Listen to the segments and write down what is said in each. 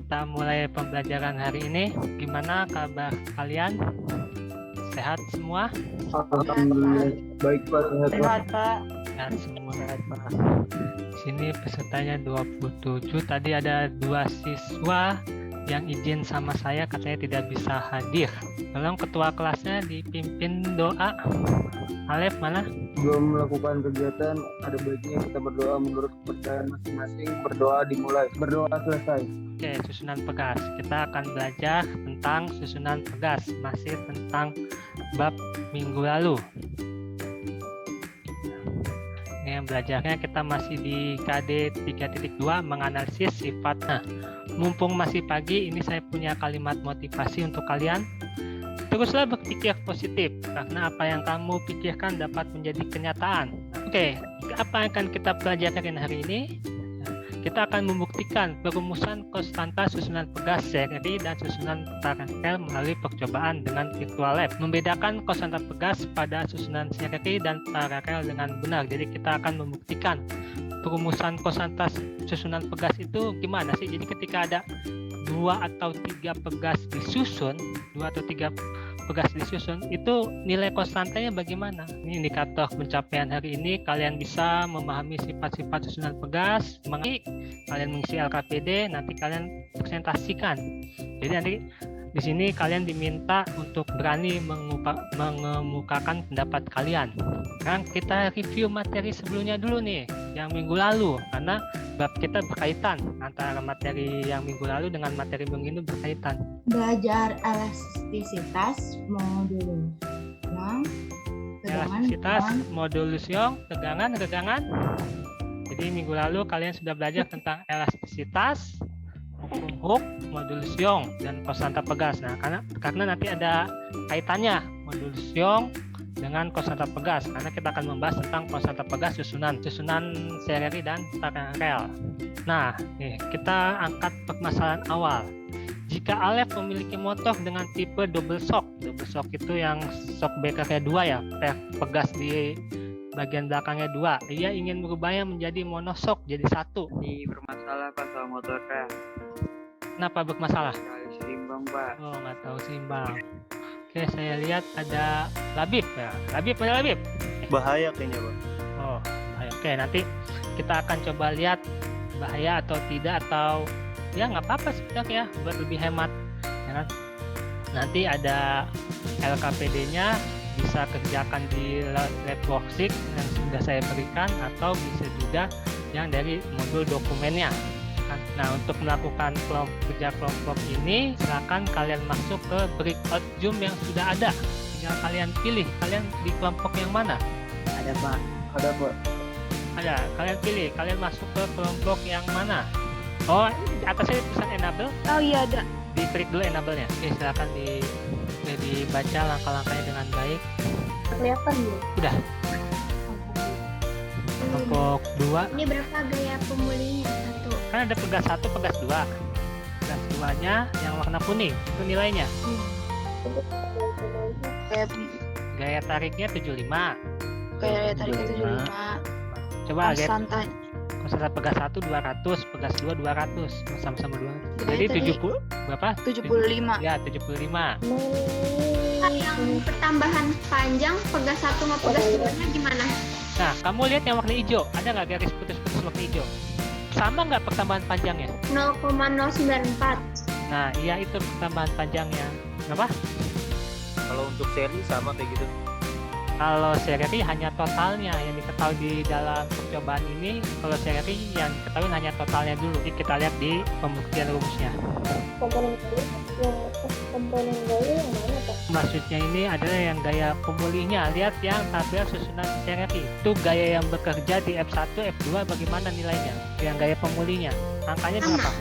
kita mulai pembelajaran hari ini. Gimana kabar kalian? Sehat semua? Alhamdulillah. Baik Pak, Sehat Pak. Sehat semua. Sini pesertanya 27. Tadi ada 2 siswa yang izin sama saya, katanya tidak bisa hadir. Tolong ketua kelasnya dipimpin doa. Alef mana? Belum melakukan kegiatan, ada baiknya kita berdoa menurut kepercayaan masing-masing. Berdoa dimulai, berdoa selesai. Oke, susunan pegas. Kita akan belajar tentang susunan pegas, masih tentang bab minggu lalu. Yang belajarnya kita masih di KD 3.2 menganalisis sifat. Nah, mumpung masih pagi, ini saya punya kalimat motivasi untuk kalian. Teruslah berpikir positif, karena apa yang kamu pikirkan dapat menjadi kenyataan. Oke, apa yang akan kita pelajari hari ini? Kita akan membuktikan perumusan konstanta susunan pegas seri dan susunan paralel melalui percobaan dengan virtual lab. Membedakan konstanta pegas pada susunan seri dan paralel dengan benar. Jadi kita akan membuktikan perumusan konstanta susunan pegas itu gimana sih. Jadi ketika ada 2 atau 3 pegas disusun, itu nilai konstantanya bagaimana? Ini indikator pencapaian hari ini. Kalian bisa memahami sifat-sifat susunan pegas, kalian mengisi LKPD, nanti kalian presentasikan. Jadi nanti di sini kalian diminta untuk berani mengemukakan pendapat kalian. Sekarang kita review materi sebelumnya dulu nih, yang minggu lalu, karena bab kita berkaitan antara materi yang minggu lalu dengan materi minggu ini berkaitan. Belajar elastisitas modulus Young, Elastisitas modulus Young, tegangan. Jadi minggu lalu kalian sudah belajar tentang elastisitas, hukum Hooke, modulus Young, dan konstanta pegas. Nah, karena nanti ada kaitannya modulus Young dengan konstanta pegas, karena kita akan membahas tentang konstanta pegas susunan seri dan paralel. Nah, kita angkat permasalahan awal. Jika Alef memiliki motor dengan tipe double shock itu yang shock breaker-nya 2 ya, pegas di bagian belakangnya 2. Ia ingin merubahnya menjadi monoshock, jadi 1. Ini bermasalah Pak soal motornya. Kenapa bermasalah? Sekali seimbang Pak. Oh, nggak tahu seimbang. Oke, saya lihat ada Labib ya. Labib. Bahaya kayaknya Pak. Oh, bahaya. Oke, nanti kita akan coba lihat bahaya atau tidak, atau ya nggak apa-apa sebenarnya buat lebih hemat. Ya kan? Nanti ada LKPD-nya, bisa kerjakan di lab worksheet yang sudah saya berikan, atau bisa juga yang dari modul dokumennya. Nah, untuk melakukan kerja kelompok ini, silakan kalian masuk ke breakout Zoom yang sudah ada. Tinggal kalian pilih, kalian di kelompok yang mana? Ada Pak. Ada. Kalian pilih, kalian masuk ke kelompok yang mana? Oh, atasnya tulisan enable. Oh iya ada. Diklik dulu enable-nya. Oke, silakan dibaca langkah-langkahnya dengan baik. Kelihatan belum? Udah. Kelompok 2. Ini berapa gaya pemulihnya? 1. Kan ada pegas 1, pegas 2. Pegas 2-nya yang warna kuning, itu nilainya. Gaya tariknya 75. Kayak tadi 75. Coba gaya Santai. konstanta pegas 1 200, pegas 2 200, sama-sama 200. Gaya Jadi tadi 70 berapa? 75. Ya, 75. Yang pertambahan panjang pegas 1 sama pegas 2-nya gimana? Nah, kamu lihat yang warna hijau, ada nggak garis putus-putus warna hijau? Sama nggak pertambahan panjangnya? 0,094. Nah, iya itu pertambahan panjangnya. Kenapa? Kalau untuk seri sama kayak gitu. Kalau seri hanya totalnya yang diketahui di dalam percobaan ini. Kalau seri yang diketahui hanya totalnya dulu. Jadi kita lihat di pembuktian rumusnya. Komponen gaya yang mana Pak? Maksudnya ini adalah yang gaya pemulihnya. Lihat yang tabel susunan seri. Itu gaya yang bekerja di F1, F2 bagaimana nilainya? Yang gaya pemulihnya. Angkanya berapa?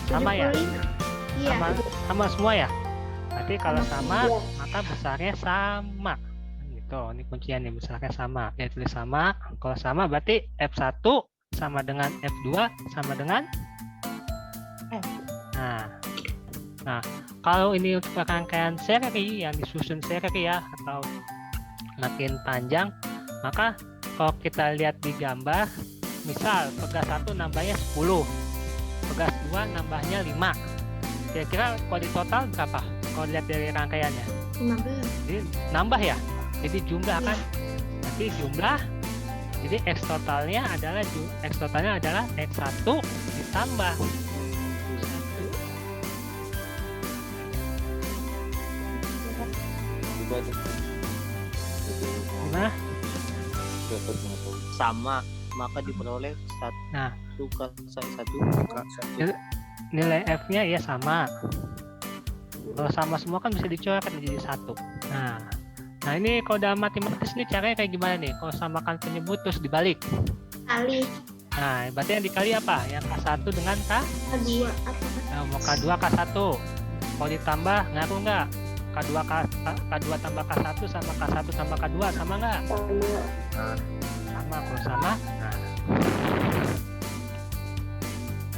Sama ya? 75. Iya. Sama semua ya? Berarti kalau sama, maka besarnya sama. Gitu, ini kuncinya nih, besarnya sama. Ya, tulis sama. Kalau sama berarti F1 sama dengan F2 sama dengan F. Nah, kalau ini untuk rangkaian seri yang disusun seri ya, atau makin panjang, maka kalau kita lihat di gambar, misal pegas 1 nambahnya 10, pegas 2 nambahnya 5. Kira-kira kalau di total berapa? Kalau dilihat dari rangkaiannya. 15. Jadi nambah ya. Jadi jumlah kan. Nanti jumlah. Jadi X totalnya adalah X1 ditambah 1. Gimana? Sama, maka diperoleh Nah. 1 kali 1 Nilai F-nya ya sama. Kalau sama semua kan bisa dicoret menjadi 1. Nah ini kalau dalam matematis ini caranya kayak gimana nih? Kalau samakan penyebut terus dibalik. Kali Nah, berarti yang dikali apa? Yang K1 dengan kedua apa? mau K2 K1. Kalau ditambah ngaruh nggak? K2 tambah K1 sama K1 tambah K2 sama nggak? Sama. Kalau sama, nah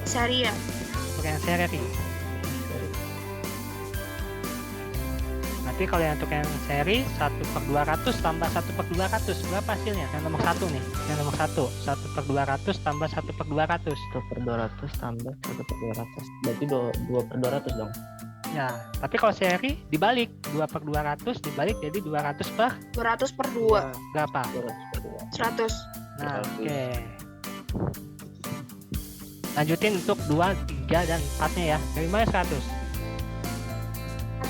Sari ya. untuk yang seri. Nanti kalau yang untuk yang seri 1/200 tambah 1/200 berapa hasilnya? Yang nomor 1 nih. Yang nomor 1 1/200 tambah 1/200. 1/200 tambah 1/200 berarti 2/200 dong. Ya, tapi kalau seri dibalik 2/200 dibalik jadi 200 per 200 per 2. berapa? 100. Nah, oke. Lanjutin untuk 2, 3 dan 4-nya ya. Dari mana 100?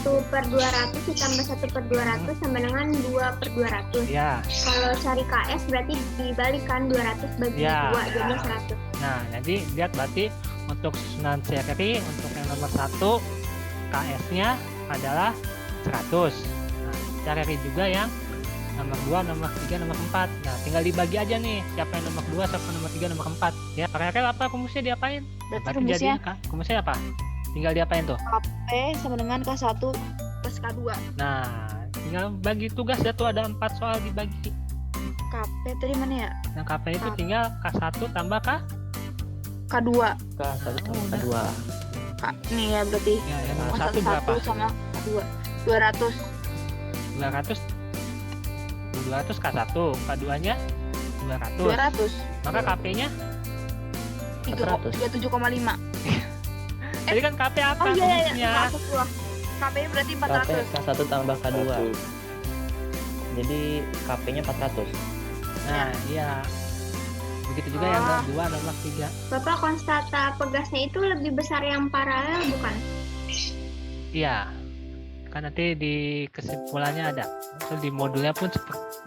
1/200 ditambah 1/200 sama dengan 2/200. Ya. Kalau cari KS berarti dibalikan 200 bagi Ya. 2 jadi 100. Nah, jadi lihat berarti untuk susunan seri untuk yang nomor 1 KS-nya adalah 100. Nah, cari juga yang nomor 2, nomor 3, nomor 4. Nah, tinggal dibagi aja nih siapa yang nomor 2, siapa nomor 3, nomor 4. Ya, paralel apa rumusnya diapain? Berarti jadi rumusnya rumusnya apa? Tinggal diapain tuh? P sama dengan K1 plus K2. Nah, tinggal bagi tugas dah tuh ada 4 soal dibagi. KP tadi mana ya? Yang KP itu tinggal K1 tambah K2. K1 tambah K2. Nih ya berarti. Ya, yang nomor 1 berapa? sama K2. 200. 200 K1, K2-nya 200. 200. Maka KP-nya 37,5. tadi kan KP apa Oh iya rumusnya? iya, maksud gua. KP-nya berarti KP 400. K1 tambah K2. Jadi KP-nya 400. Nah, iya. Begitu juga yang nomor 2, nomor 3. Bapak konstata pegasnya itu lebih besar yang paralel bukan? Iya. Kan nanti di kesimpulannya ada. Terus di modulnya pun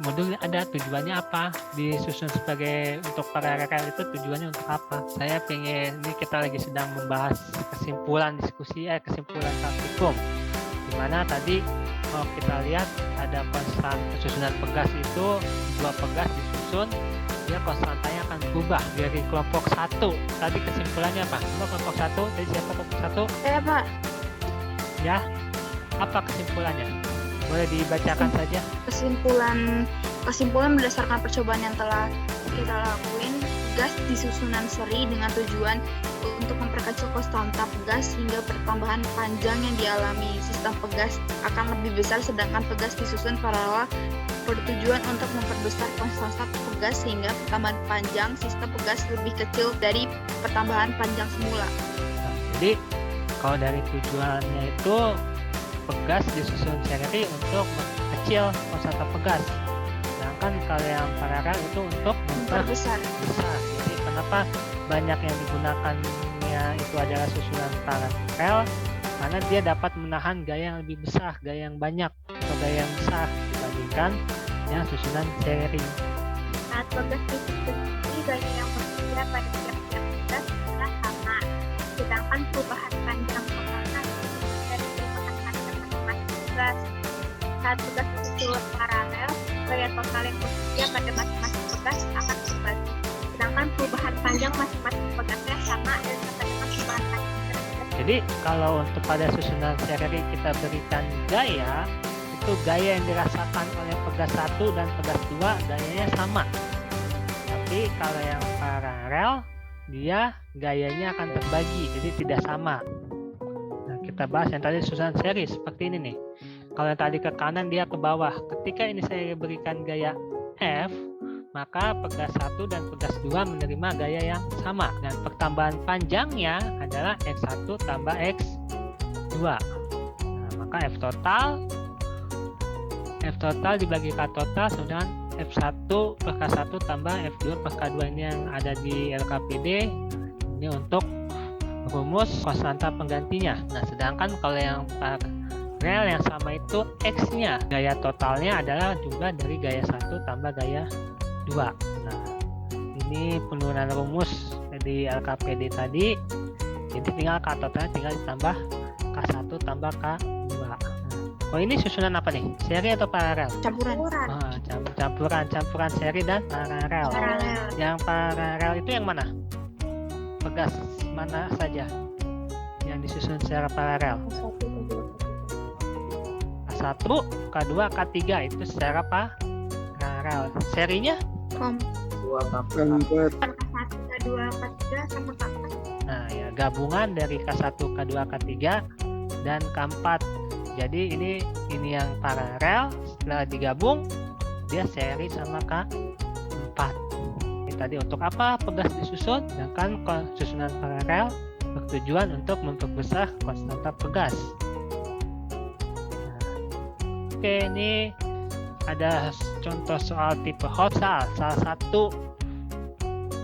modulnya ada tujuannya apa, disusun sebagai untuk paralel itu tujuannya untuk apa. Saya pengen, ini kita lagi sedang membahas kesimpulan kesimpulan praktikum, dimana tadi kalau kita lihat ada konstan susunan pegas itu 2 pegas disusun, dia konstantanya akan berubah dari kelompok 1. Tadi kesimpulannya apa? Kelompok 1 dari siapa kelompok 1? Pak. Ya, apa kesimpulannya? Boleh dibacakan saja. Kesimpulan berdasarkan percobaan yang telah kita lakuin, gas di susunan seri dengan tujuan untuk memperkecil konstanta pegas hingga pertambahan panjang yang dialami sistem pegas akan lebih besar, sedangkan pegas disusun paralel bertujuan untuk memperbesar konstanta pegas sehingga pertambahan panjang sistem pegas lebih kecil dari pertambahan panjang semula. Nah, jadi kalau dari tujuannya itu pegas disusun seri untuk memperkecil konstanta pegas. Sedangkan kalau yang paralel itu untuk Memperbesar. besar. Jadi kenapa banyak yang digunakannya itu adalah susunan paralel? Karena dia dapat menahan gaya yang lebih besar, gaya yang banyak atau gaya yang besar dibandingkan yang susunan seri. Saat pegas disusun ini gaya yang berbeda pada tiap-tiap pegas adalah sama. Sedangkan perubahan panjang totalnya dari perubahan panjang masing-masing pegas. Saat pegas disusun paralel, gaya total yang berbeda pada masing-masing pegas akan berbagi. Sedangkan perubahan panjang masing-masing pegasnya sama dan sama dengan perubahan panjang. Jadi kalau untuk pada susunan seri kita berikan gaya, itu gaya yang dirasakan oleh pegas 1 dan pegas 2 gayanya sama. Tapi kalau yang paralel dia gayanya akan terbagi, jadi tidak sama. Nah, kita bahas yang tadi susunan seri seperti ini nih. Kalau yang tadi ke kanan dia ke bawah. Ketika ini saya berikan gaya F, maka pegas 1 dan pegas 2 menerima gaya yang sama. Dan pertambahan panjangnya adalah X1 tambah X2. Nah, maka F total dibagi K total sama dengan F1 per K1 tambah F2 per K2. Ini yang ada di LKPD. Ini untuk rumus konstanta penggantinya. Nah, sedangkan kalau yang paralel yang sama itu X-nya. Gaya totalnya adalah juga dari gaya 1 tambah gaya 2. Nah, ini penurunan rumus di LKPD tadi. Jadi tinggal K totalnya tinggal ditambah K1 tambah K2. Oh, ini susunan apa nih? Seri atau paralel? Campuran. Campuran seri dan paralel. Yang paralel itu yang mana? Pegas mana saja yang disusun secara paralel? K1, K2, K3 itu secara paralel. Serinya? Keempat. K1, K2, K3 sama K4. Nah, ya gabungan dari K1, K2, K3 dan K4. Jadi ini yang paralel, setelah digabung dia seri sama K4. Ini tadi untuk apa pegas disusun? Sedangkan susunan paralel bertujuan untuk memperbesar konstanta pegas. Nah, oke, ini ada contoh soal tipe Hotzal. Salah satu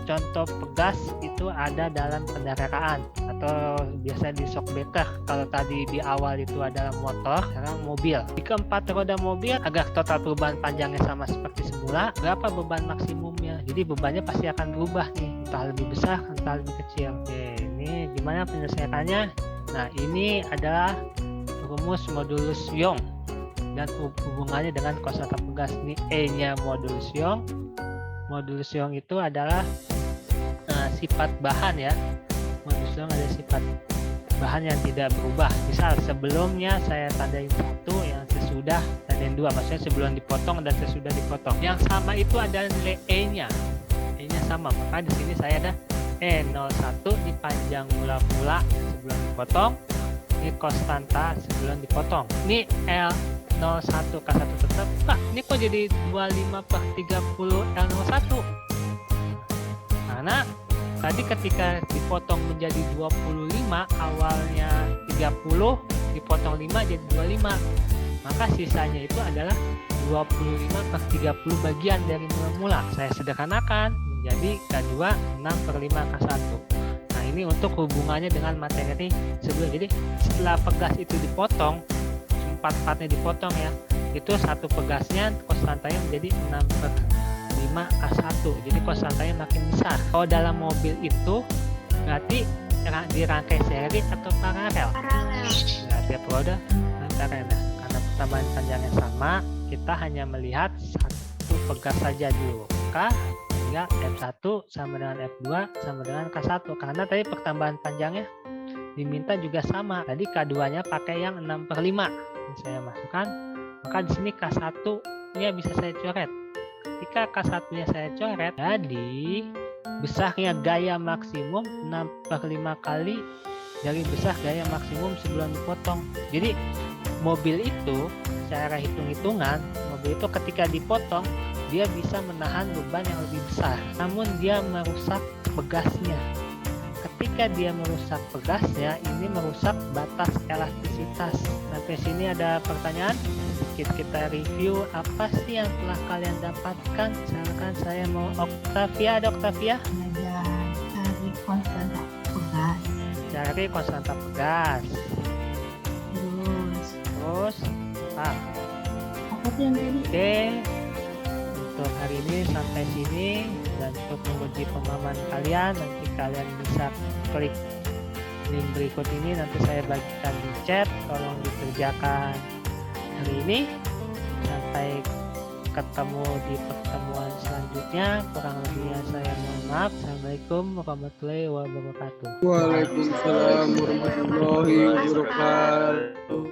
contoh pegas itu ada dalam kendaraan atau biasa di shock breaker. Kalau tadi di awal itu adalah motor, sekarang mobil. Di keempat roda mobil, agar total perubahan panjangnya sama seperti semula, berapa beban maksimumnya? Jadi bebannya pasti akan berubah nih, entah lebih besar, entah lebih kecil. Oke, ini gimana penyelesaiannya? Nah, ini adalah rumus modulus Young dan hubungannya dengan konstanta pegas. Ini E-nya modulus Young. Modulus Young itu adalah sifat bahan ya. Modulus Young ada sifat bahan yang tidak berubah. Misal sebelumnya saya tandain 1, yang sesudah tandain 2. Maksudnya sebelum dipotong dan sesudah dipotong. Yang sama itu ada nilai E-nya. E-nya sama. Maka di sini saya ada E01 dipanjang mula-mula sebelum dipotong. Ini konstanta sebelum dipotong. Ini L01 K1 tetap. Pak, ini kok jadi 25 per 30 L01? Karena tadi ketika dipotong menjadi 25, awalnya 30, dipotong 5 jadi 25. Maka sisanya itu adalah 25 per 30 bagian dari mula-mula. Saya sederhanakan menjadi K2 6 per 5 K1. Nah, ini untuk hubungannya dengan materi sebelum. Jadi setelah pegas itu dipotong, 4-4-nya dipotong ya, itu satu pegasnya konstantanya menjadi 6 per 5 K1. Jadi konstantanya makin besar. Kalau dalam mobil itu berarti dirangkai seri atau paralel? Paralel. Nah, tiap roda paralel. Karena pertambahan panjangnya sama, kita hanya melihat satu pegas saja dulu. Maka tinggal F1 sama dengan F2 sama dengan K1. Karena tadi pertambahan panjangnya diminta juga sama. Tadi K2-nya pakai yang 6 per 5. Ini saya masukkan. Maka di sini K1-nya bisa saya coret. Ketika K1-nya saya coret, jadi besarnya gaya maksimum 6 per 5 kali dari besar gaya maksimum sebelum dipotong. Jadi mobil itu secara hitung-hitungan, mobil itu ketika dipotong dia bisa menahan beban yang lebih besar, namun dia merusak pegasnya. Ketika dia merusak pegasnya, ini merusak batas elastisitas. Sampai sini ada pertanyaan? Sedikit kita review apa sih yang telah kalian dapatkan. Misalkan saya mau Octavia, ada Octavia? Belajar cari konstanta pegas. Cari konstanta pegas. Terus apa tuh yang tadi? Oke, untuk hari ini sampai sini, dan untuk menguji pemahaman kalian, nanti kalian bisa klik link berikut ini, nanti saya bagikan di chat. Tolong dikerjakan hari ini. Sampai ketemu di pertemuan selanjutnya. Kurang lebihnya saya mohon maaf. Assalamualaikum warahmatullahi wabarakatuh. Waalaikumsalam warahmatullahi wabarakatuh.